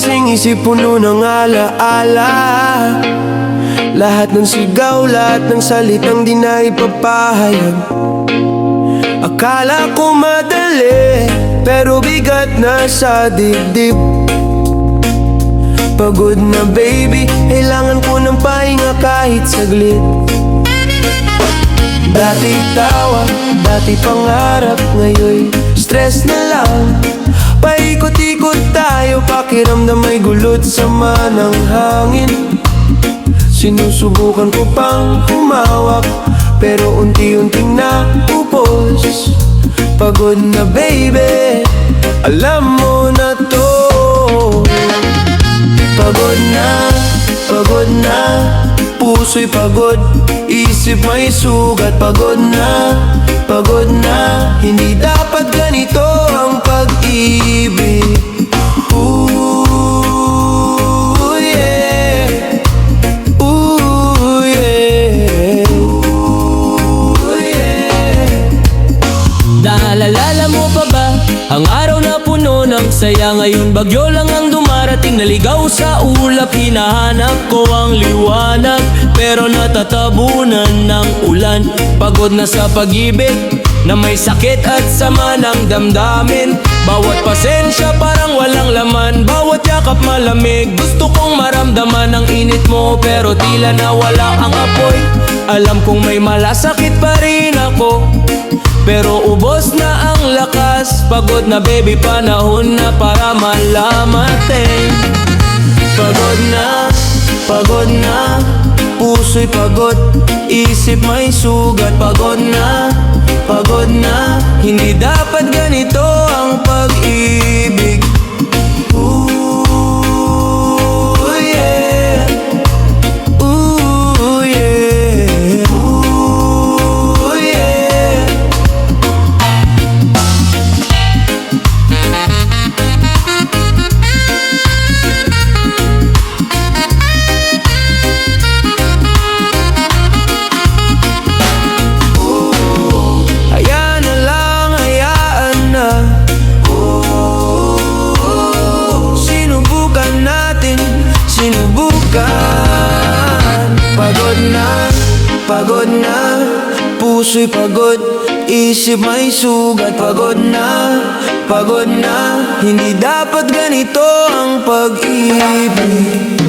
kasing isip puno ng alaala. Lahat ng sigaw, lahat ng salitang di na ipapahayag. Akala ko madali, pero bigat na sa dibdib. Pagod na baby, kailangan ko ng pahinga kahit saglit. Dati tawa, dati pangarap, ngayon stress na lang. Paikot-ikot tayo, pakiramdam may gulot sama ng hangin. Sinusubukan ko pang humawak, pero unti-unting naupos. Pagod na baby, alam mo na to. Pagod na, puso'y pagod, isip may sugat. Pagod na, hindi dapat ganito ang pag-ibig. Ooh, yeah. Ooh, yeah. Ooh, yeah. Naalala mo pa ba ang araw na puno ng saya? Ngayon bagyo lang ang dumarating, naligaw sa ulap. Hinahanap ko ang liwanag, pero natatabunan ng ulan. Pagod na sa pag-ibig na may sakit at sama ng damdamin. Bawat pasensya parang walang laman, bawat yakap malamig. Gusto kong maramdaman ang init mo, pero tila nawala ang apoy. Alam kong may malasakit pa rin ako, pero ubos na ang lakas. Pagod na baby, panahon na para malamatin. Pagod na, puso'y pagod, isip may sugat. Pagod na, hindi dapat ganito ang pag-ibig. Ooh, yeah. Ooh, yeah. Ooh, yeah. Pagod na, puso'y pagod, isip may sugat. Pagod na, hindi dapat ganito ang pag-ibig.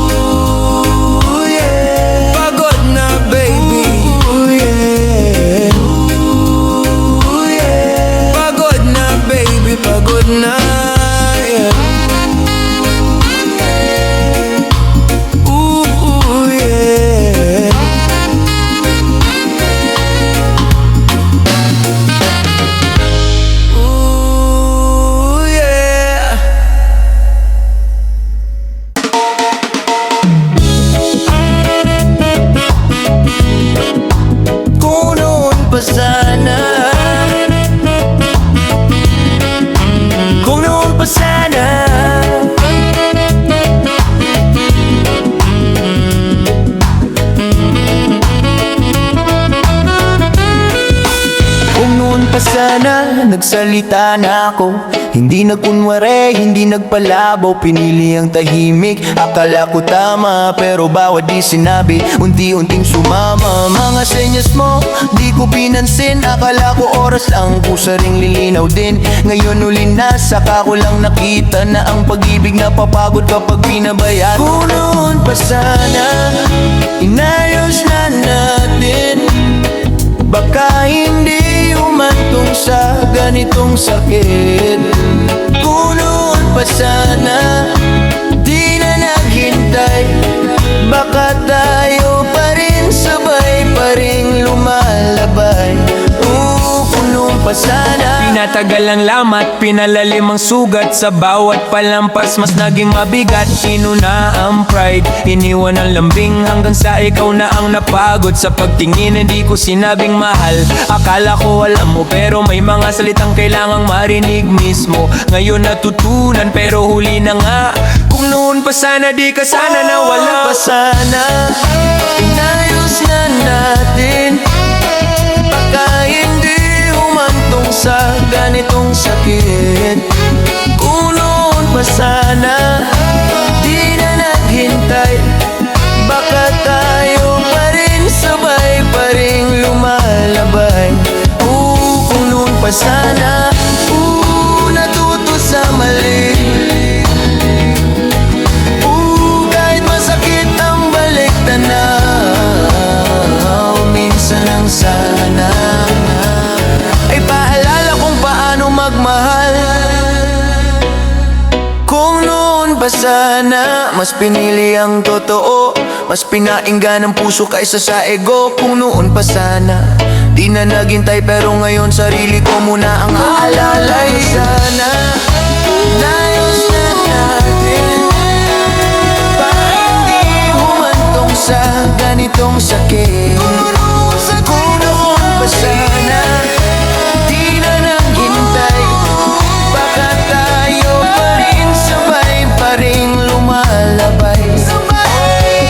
Ooh, yeah. Pagod na baby. Ooh, yeah. Ooh, yeah. Pagod na baby, pagod na, yeah. Sana nagsalita na ako, hindi nagkunwari, hindi nagpalabo. Pinili ang tahimik, akala ko tama, pero bawat di sinabi, unti-unting sumama. Mga senyas mo, di ko pinansin, akala ko oras lang, pusa ring lilinaw din. Ngayon uli na, saka ko lang nakita na ang pag-ibig napapagod kapag pinabayaan. Kung noon pa sana, inayos na natin, baka hindi humantong sa ganitong sakit. Kung noon pa sana, di na naghintay, baka tayo pa rin, sabay pa rin lumalabay. Kung noon pa sana, pinatagal ang lamat, pinalalim ang sugat. Sa bawat palampas, mas naging mabigat. Inuna ang pride, iniwan ang lambing, hanggang sa ikaw na ang napagod. Sa pagtingin, hindi ko sinabing mahal. Akala ko alam mo, pero may mga salitang kailangang marinig mismo. Ngayon natutunan, pero huli na nga. Kung noon pa sana, di ka sana nawala. Pa sana, inayos na natin, baka hindi humantong sa ganitong sakit. Kung noon pa sana, sana di na naghintay, baka tayo pa rin sabay pa rin lumalabay. Kung noon pa sana natuto sa mali. Kahit masakit ang balik tanaw, minsan lang sana ay paalala kung paano magmahal. Kung noon pa sana mas pinili ang totoo, mas pinainggan ang puso kaysa sa ego. Kung noon pa sana di na naghintay, pero ngayon sarili ko muna ang aalalay. Sana nayos na natin para hindi humantong sa ganitong sakit. Kung noon pa sana di na naghintay, baka tayo pa rin sabay pa rin lumalabay.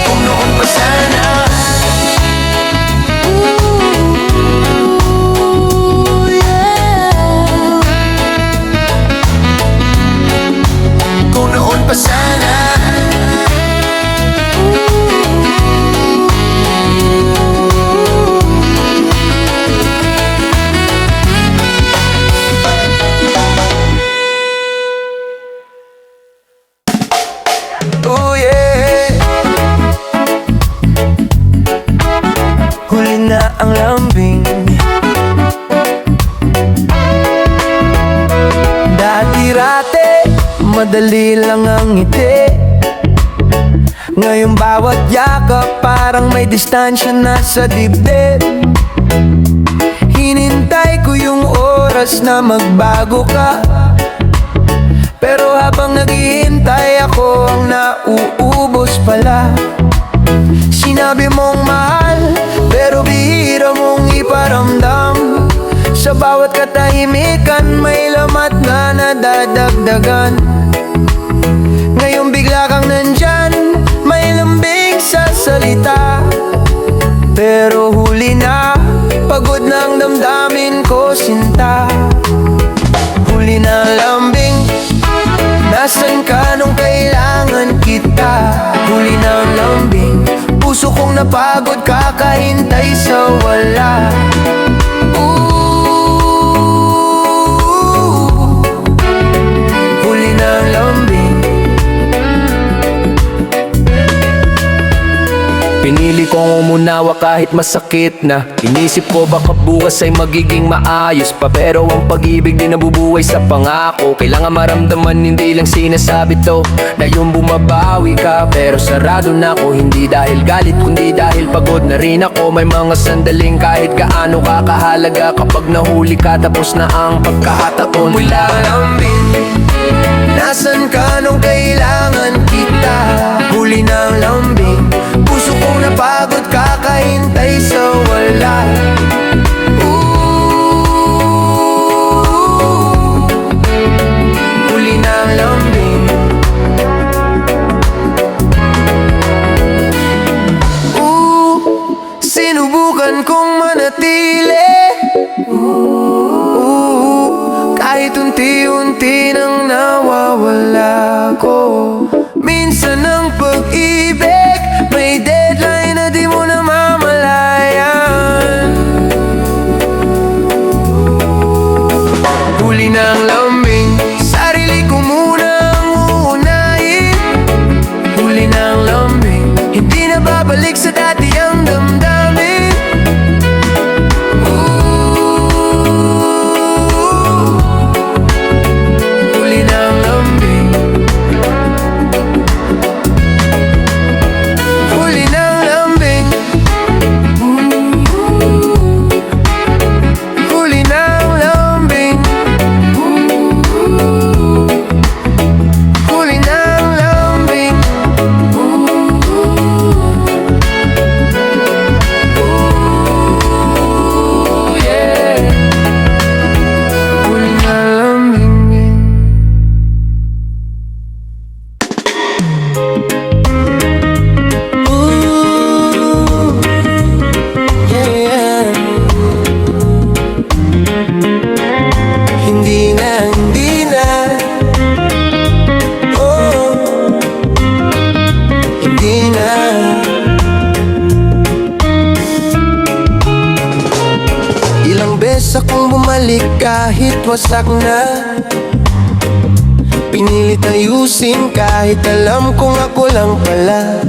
Kung noon pa sana kung noon pa sana oh yeah. Huli na ang lambing, dati-rate madali lang ang ngiti. Ngayon bawat yakap parang may distansya na sa dibdib. Hinintay ko yung oras na magbago ka, pero habang naghihintay ako ang nauubos pala. Sinabi mong mahal, pero bihira mong iparamdam. Sa bawat katahimikan may lamat na nadadagdagan. Ngayon bigla kang nandyan, may lambing sa salita, pero huli na, pagod na ang damdamin ko sinta. Huli na ang lambing, nasan ka nung kailangan kita? Huli na ang lambing, puso kong napagod kakahintay sa wala. Huli na ang lambing. Pinili kong umunawa kahit masakit na. Inisip ko baka bukas ay magiging maayos pa, pero ang pag-ibig di nabubuhay sa pangako. Kailangan maramdaman, hindi lang sinasabi to, na yung bumabawi ka. Pero sarado na ako, hindi dahil galit kundi dahil pagod na rin ako. May mga sandaling kahit gaano kakahalaga, kapag nahuli ka tapos na ang pagkakataon. Mula lambing, nasan ka nung kailangan kita? Huli na ang lambing, puso kong napagod kakahintay sa wala. Huli na ang lambing. Sinubukan kong manatili, kahit unti-unti nang nawawala ko. Minsan ang pag-ibig may deadline na di mo namamalayan. Huli na ang lambing, sarili ko muna ang uunahin. Huli na ang lambing, hindi na babalik sa dati ang damdamin. Huli na ang lambing. Huli na ang lambing. Huli na ang lambing. Huli na ang lambing. Yeah. Huli na ang lambing. Yeah. Hindi na, hindi na. Oh, bumalik kahit wasak na. Pinilit ayusin kahit alam kong ako lang pala.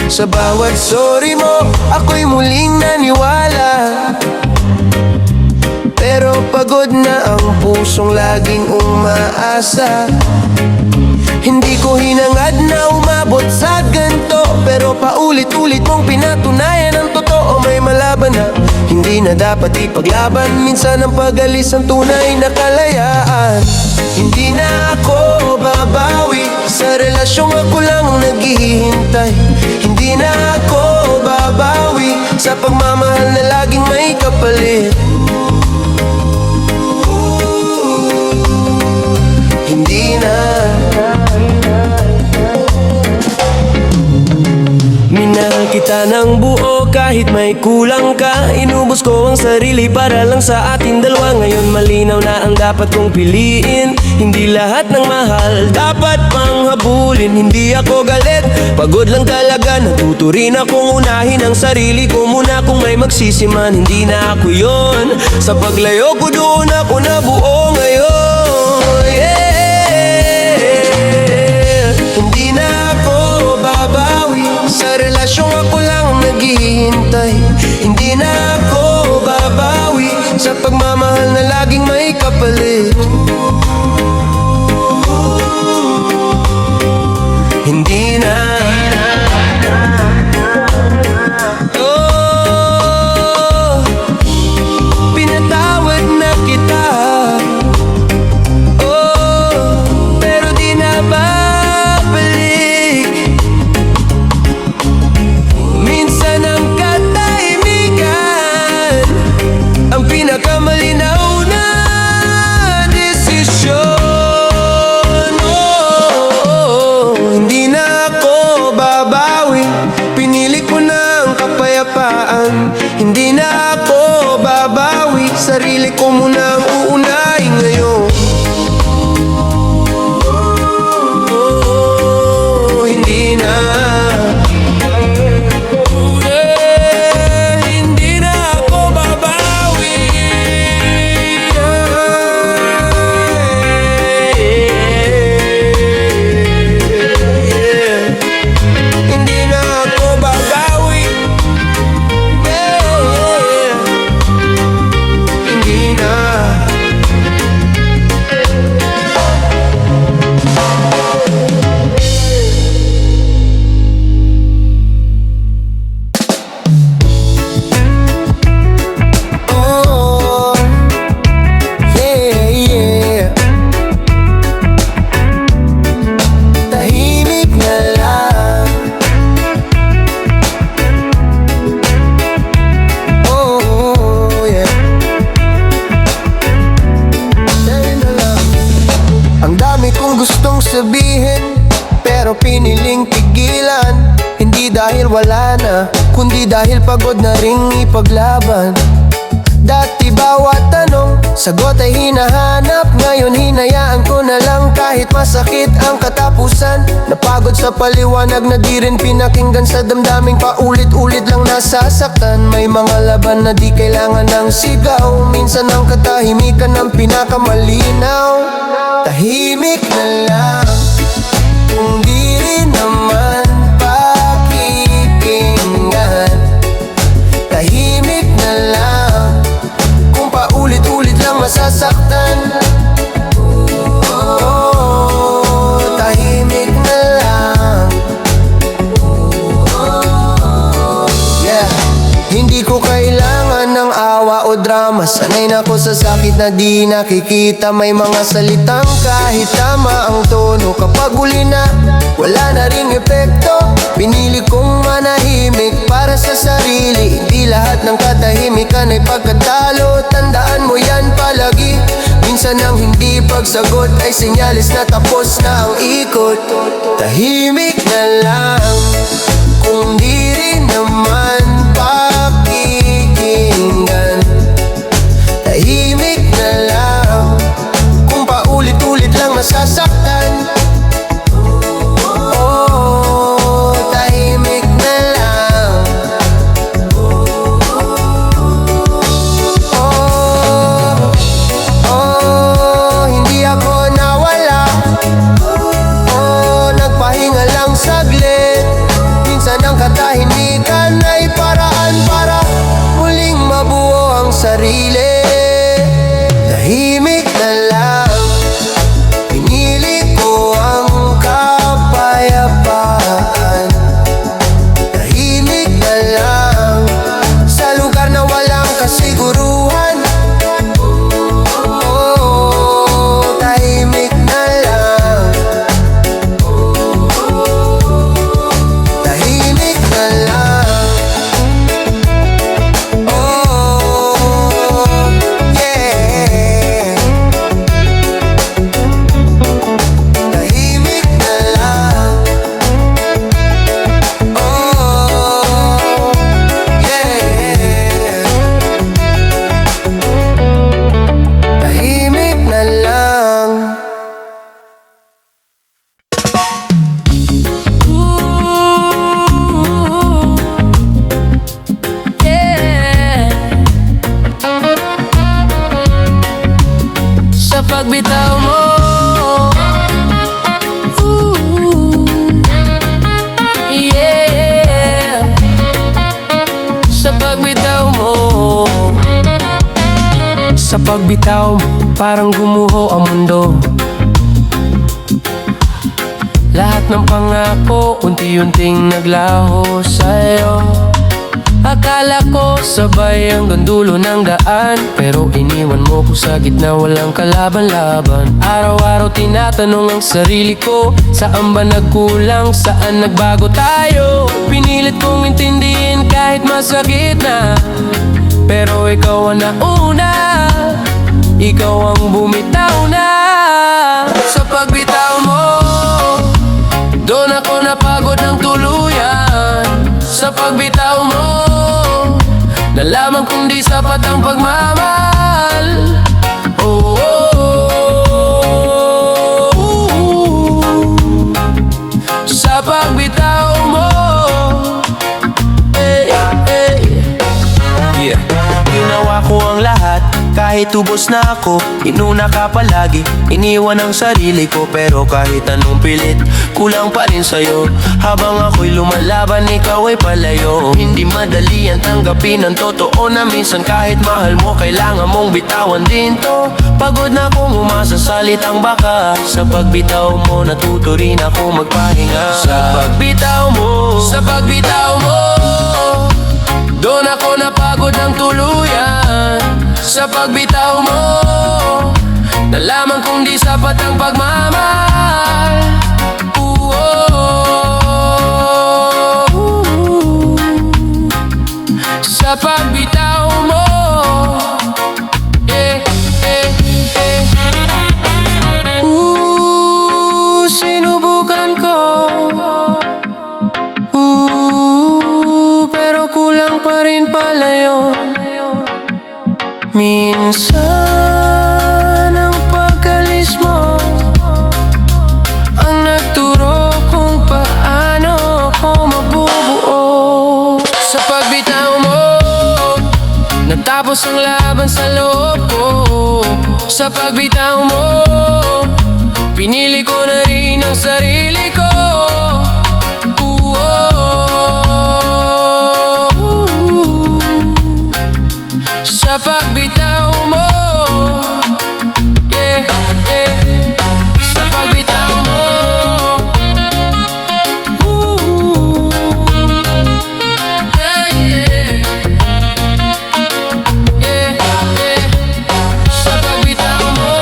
Sa bawat sorry mo, ako'y muling naniwala. Pero pagod na ang pusong laging umaasa. Hindi ko hinangad na umabot sa ganto, pero paulit-ulit mong pinatunayan ang totoo. May malaban na hindi na dapat ipaglaban. Minsan ang pag-alis ang tunay na kalayaan. Hindi na ako babawi sa relasyong ako lang ang naghihintay. Hindi na ako babawi sa pagmamahal na laging may kapalit. Hindi na. Minahal kita ng buo kahit may kulang ka. Inubos ko ang sarili para lang sa ating dalawa. Ngayon malinaw na ang dapat kong piliin. Hindi lahat ng mahal dapat pang habulin. Hindi ako galit, pagod lang talaga. Natuto rin akong unahin ang sarili ko muna. Kung may magsisiman, hindi na ako yon. Sa paglayo ko doon ako nabuo ngayon, yeah. Hindi na ako babawi sa relasyong ako lang naghihintay. Hindi na ako babawi sa pagmamahal na laging may kapalit. Hindi na. Oh, pinatawad na kita. Oh, pero di na babalik. Minsan ang katahimikan ang pinakamalinaw na desisyon. Oh, hindi na ako babawi. Pinili ko na ang kapayapaan. Hindi na ako babawi. Sarili ko muna ang uunahin ngayon. Oh, hindi na. Hindi na ako babawi. Hindi na ako babawi. Hindi na. Oh, yeah, yeah. Tahimik na lang. Oh, yeah. Sa'yo na lang. Ang dami kong gustong sabihin, pero piniling pigilan. Hindi dahil wala na, kundi dahil pagod na ring ipaglaban. Dati bawat tanong, sagot ay hinahanap. Ngayon hinayaan ko na lang kahit masakit ang katapusan. Napagod sa paliwanag na di rin pinakinggan. Sa damdaming paulit-ulit lang nasasaktan. May mga laban na di kailangan ng sigaw. Minsan ang katahimikan ang pinakamalinaw. Tahimik na lang kung di rin naman pakikinggan. Tahimik na lang kung paulit-ulit lang masasaktan. Oh, tahimik na lang. Yeah. Hindi ko kailangan ng awa o drama. Sanay na ako sa sakit na di nakikita. May mga salitang kahit tama ang tono, kapag uli na, wala na ring epekto. Pinili kong manahimik para sa sarili. Hindi lahat ng katahimikan ay pagkatalo. Tandaan mo yan palagi. Minsan ang hindi pagsagot ay senyalis na tapos na ang ikot. Tahimik na lang kung di rin naman pakikinggan. Tahimik na lang kung paulit-ulit lang nasasaktan. Oh, tahimik na lang. Oh, Sa pagbitaw mo, parang gumuho ang mundo. Lahat ng pangako, unti-unting naglaho sa'yo. Akala ko sabay hanggang dulo ng daan, pero iniwan mo ko sa gitna, walang kalaban-laban. Araw-araw tinatanong ang sarili ko, saan ba nagkulang, saan nagbago tayo? Pinilit kong intindihin kahit masakit na, pero ikaw ang nauna, ikaw ang bumitaw na. Sa pagbitaw mo, doon ako napagod ng tuluyan. Sa pagbitaw mo, nalaman kong di sapat ang pagmamahal. Oh, oh, oh. Sa pagbitaw mo, Yeah. Ginawa ko ang lahat, kahit ubos na ako. Inuna ka palagi, iniwan ang sarili ko. Pero kahit anong pilit, kulang pa rin sa'yo. Habang ako'y lumalaban, ikaw ay palayo. Hindi madali ang tanggapin ang totoo na minsan kahit mahal mo, kailangan mong bitawan din to. Pagod na akong umasa sa salitang baka. Sa pagbitaw mo, natuto rin ako magpahinga. Sa pagbitaw mo, sa pagbitaw mo, doon ako napagod ng tuluyan. Sa pagbitaw mo, nalaman kong di sapat ang pagmamahal. Oh, oh, oh. Sa pagbitaw mo, sinubukan ko, pero kulang pa rin pala yun. Minsan ang pagkalis mo ang nagturo kung paano ako mabubuo. Sa pagbitaw mo, natapos ang laban sa loob ko. Sa pagbitaw mo, pinili ko na rin ang sarili ko. Sa pagbitaw mo, yeah, yeah. Sa pagbitaw mo, yeah, yeah. Yeah, yeah. Sa pagbitaw mo,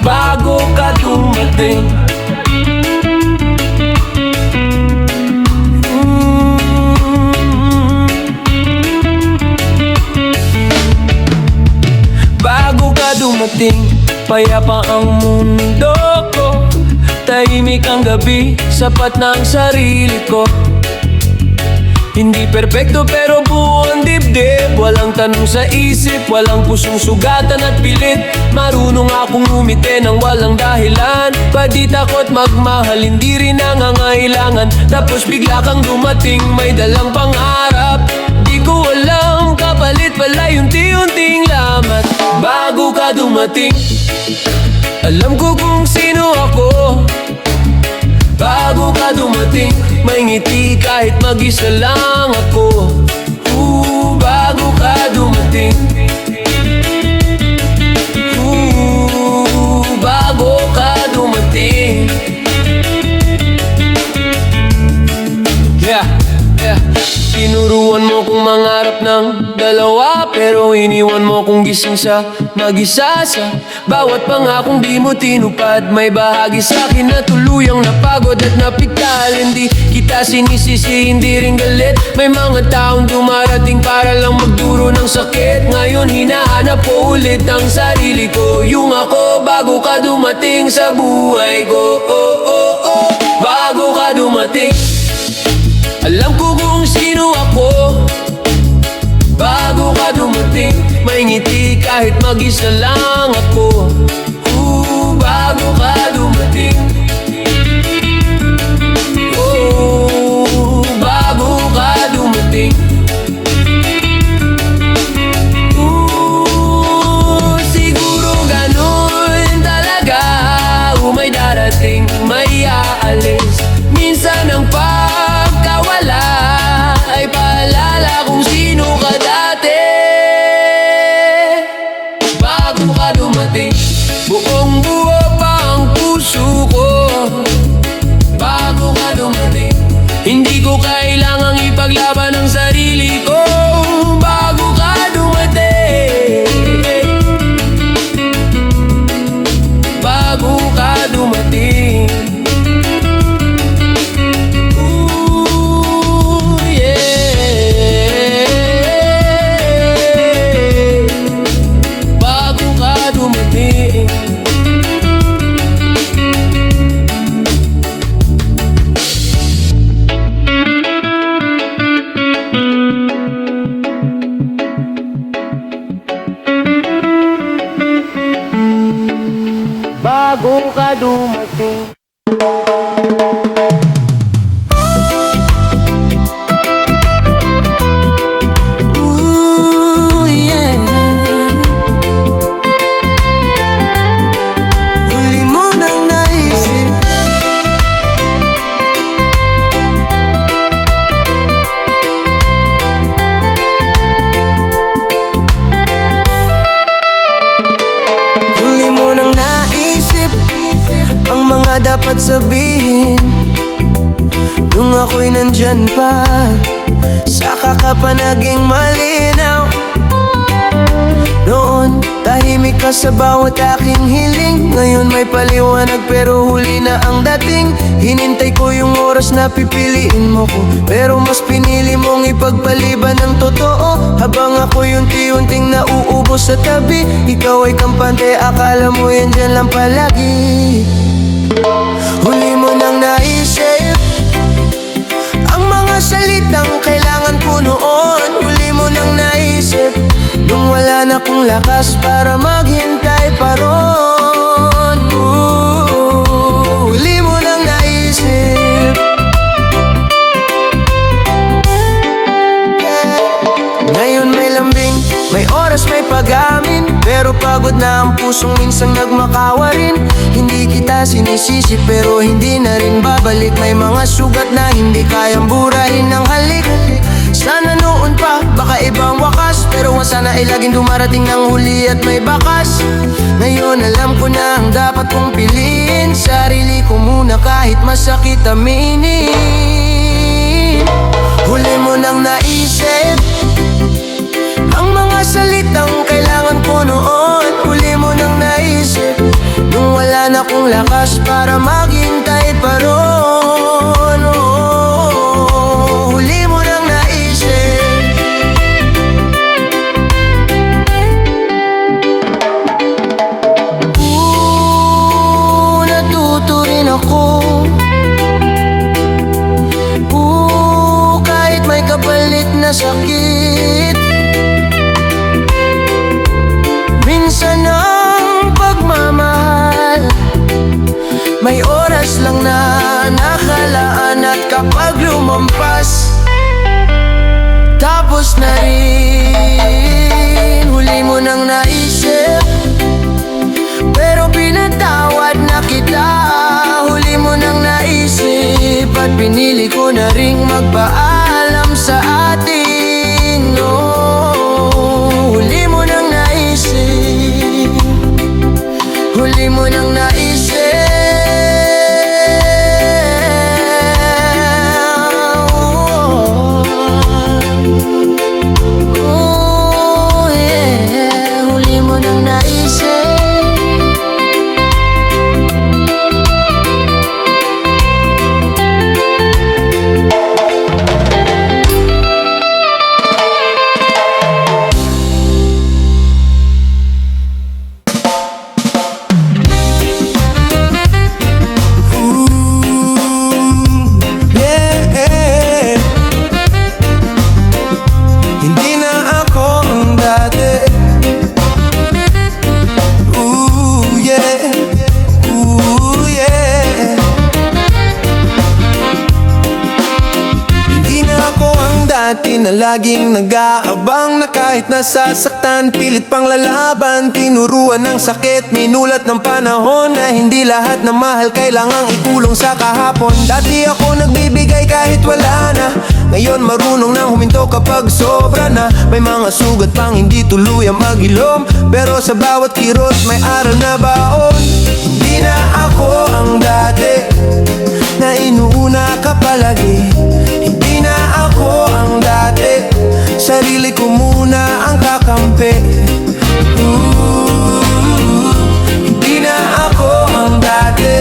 bago ka dumating, bago ka dumating, payapa ang mundo ko. Tahimik ang gabi, sapat na ang sarili ko. Hindi perpekto pero buo ang dibdib. Walang tanong sa isip, walang pusong sugatan at pilit. Marunong akong umiti ng walang dahilan. Padi takot magmahal, hindi rin nangangailangan. Tapos bigla kang dumating, may dalang pangarap. Di ko alam, kapalit pala unti-unting lamat. Bago ka dumating, alam ko kung sino ako. Bago ka dumating, may ngiti kahit mag-isa lang ako. Bago ka dumating, bago ka dumating. Yeah, yeah. Tinuruan mo kong mangarap ng dalawa, pero iniwan mo kong gising sa mag-isa. Sa bawat pangakong di mo tinupad, may bahagi sa'kin na tuluyang napagod at napiktal. Hindi kita sinisisi, hindi rin galit. May mga taong dumarating para lang magduro ng sakit. Ngayon hinahanap ko ulit ang sarili ko, yung ako bago ka dumating sa buhay ko. Bago ka dumating, alam ko kung sino ako. Bago ka dumating, may ngiti kahit mag-isa lang ako. Bago ka dumating, bago ka dumating. Ooh, yeah. Huli mo nang naisip. Huli mo nang naisip ang mga dapat sabihin nung ako'y nandyan pa. Saka ka pa naging malinaw. Noon, tahimik ka sa bawat aking hiling. Ngayon may paliwanag pero huli na ang dating. Hinintay ko yung oras na pipiliin mo ko, pero mas pinili mong ipagpaliban ng totoo. Habang ako'y unti-unting nauubos sa tabi, ikaw ay kampante, akala mo yan dyan lang palagi. Huli mo nang naisip ang mga salitang kailangan ko noon. Huli mo nang naisip nung wala na akong lakas para maghintay pa ron. Huli mo nang naisip. Ngayon may lambing, may oras, may pag-amin, pero pagod na ang pusong minsang nagmakawa rin. Hindi kita sinisisi pero hindi na rin babalik. May mga sugat na hindi kayang burahin ng halik. Sana noon pa, baka ibang wakas, pero sana ay laging dumarating ng huli at may bakas. Ngayon alam ko na ang dapat kong piliin, sarili ko muna kahit masakit aminin. Huli mo nang naisip ang mga salitang kailangan ko noon. Huli mo nang naisip nung wala na akong lakas para maghintay pa ron. Huli mo nang naisip. Natuto rin ako. Kahit may kapalit na sakit. Minsan ang pagmamahal may oras lang na nakalaan, at kapag lumampas tapos na rin. Huli mo nang naisip pero pinatawad na kita. Huli mo nang naisip at pinili ko na ring magpaalam sa atin. Huli mo nang naisip. Huli mo nang naisip. Yeah. Huli mo nang naisip. Na laging nag-aabang na kahit nasasaktan, pilit pang lalaban, tinuruan ng sakit, minulat ng panahon na hindi lahat na mahal kailangang ikulong sa kahapon. Dati ako nagbibigay kahit wala na, ngayon marunong nang huminto kapag sobra na. May mga sugat pang hindi tuluyang maghilom, pero sa bawat kirot may aral na baon. Hindi na ako ang dati na inuuna ka palagi. Hindi na ako ang dati, sarili ko muna ang kakampi. Hindi na ako ang dati.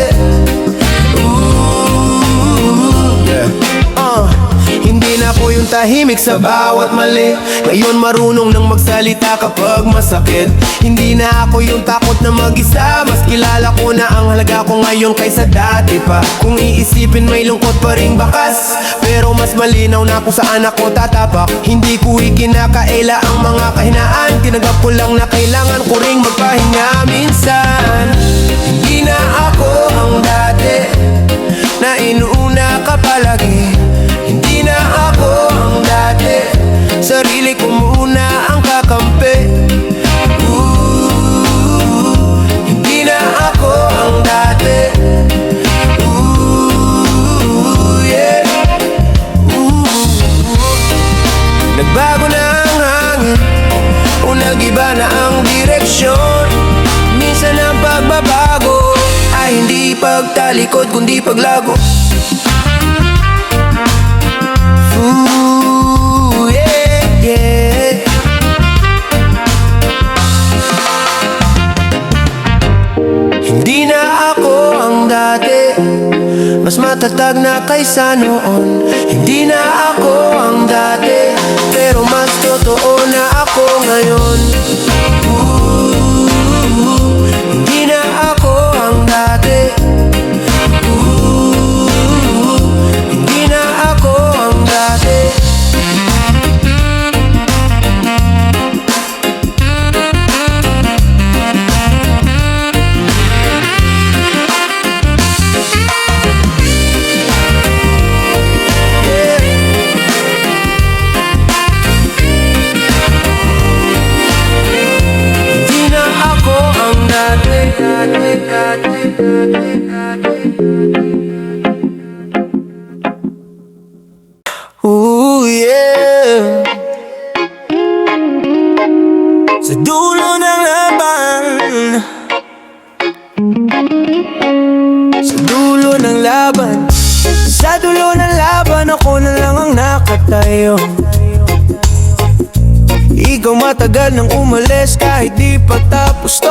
Hindi na ako yung tahimik sa bawat mali. Ngayon marunong nang magsalita kapag masakit. Hindi na ako yung takot na mag-isa. Mas kilala ko na ang halaga ko ngayon kaysa dati pa. Kung iisipin may lungkot pa ring bakas, pero mas malinaw na kung saan ako tatapak. Hindi ko ikinakaila ang mga kahinaan. Tinagap ko lang na kailangan ko ring magpahinga minsan. Hindi na ako ang dati na inuuna ka palagi. Hindi na ako ang dati, sarili ko muna ang kakampi. Hindi na ako ang dati. Yeah. Nagbago na ang hangin o nag-iba na ang direksyon. Minsan ang pagbabago ay hindi pagtalikod kundi paglago. Ooh, yeah, yeah. Hindi na ako ang dati, mas matatag na kaysa noon. Hindi na ako ang dati, pero mas totoo na ako ngayon. Hindi na ako ang dati. Hindi na ako ang dati. Hindi na ako ang dati. Ooh, yeah. Sa dulo ng laban, sa dulo ng laban, sa dulo ng laban, ako na lang ang nakatayo. Ikaw matagal nang umalis kahit di pa tapos to.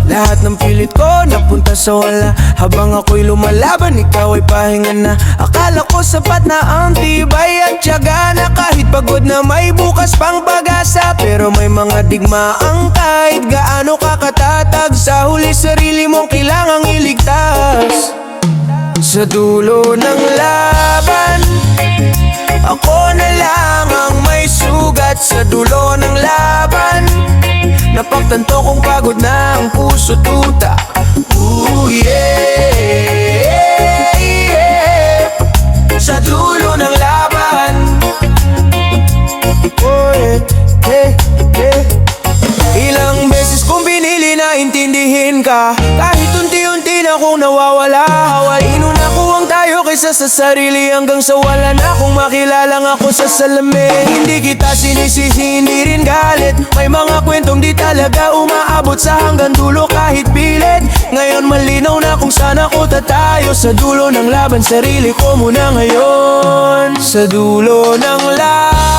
Lahat ng pilit ko napunta sa wala. Habang ako'y lumalaban, ikaw ay pahinga na. Akala ko sapat na ang tibay at tiyaga na. Kahit pagod na may bukas pang pag-asa. Pero may mga digmaang kahit gaano kakatatag. Sa huli sarili mong kailangang iligtas. Sa dulo ng laban, ako na lang ang may sugat. Sa dulo ng laban, napagtanto kong pagod na ang puso tuta. Ooh, yeah, yeah. Sa dulo ng laban, oh, yeah, yeah, yeah. Ilang beses kong binili na intindihin ka, kahit unti-unti na kong nawawala. Inuna ko ang tayo kaysa sa sarili, hanggang sa wala na akong makilala ako sa salamin. Hindi kita sinisisi, hindi rin galit. May mga kwentong di talaga umaabot sa hanggang dulo kahit pilit. Ngayon malinaw na kung saan ako tatayo. Sa dulo ng laban, sarili ko muna ngayon. Sa dulo ng laban,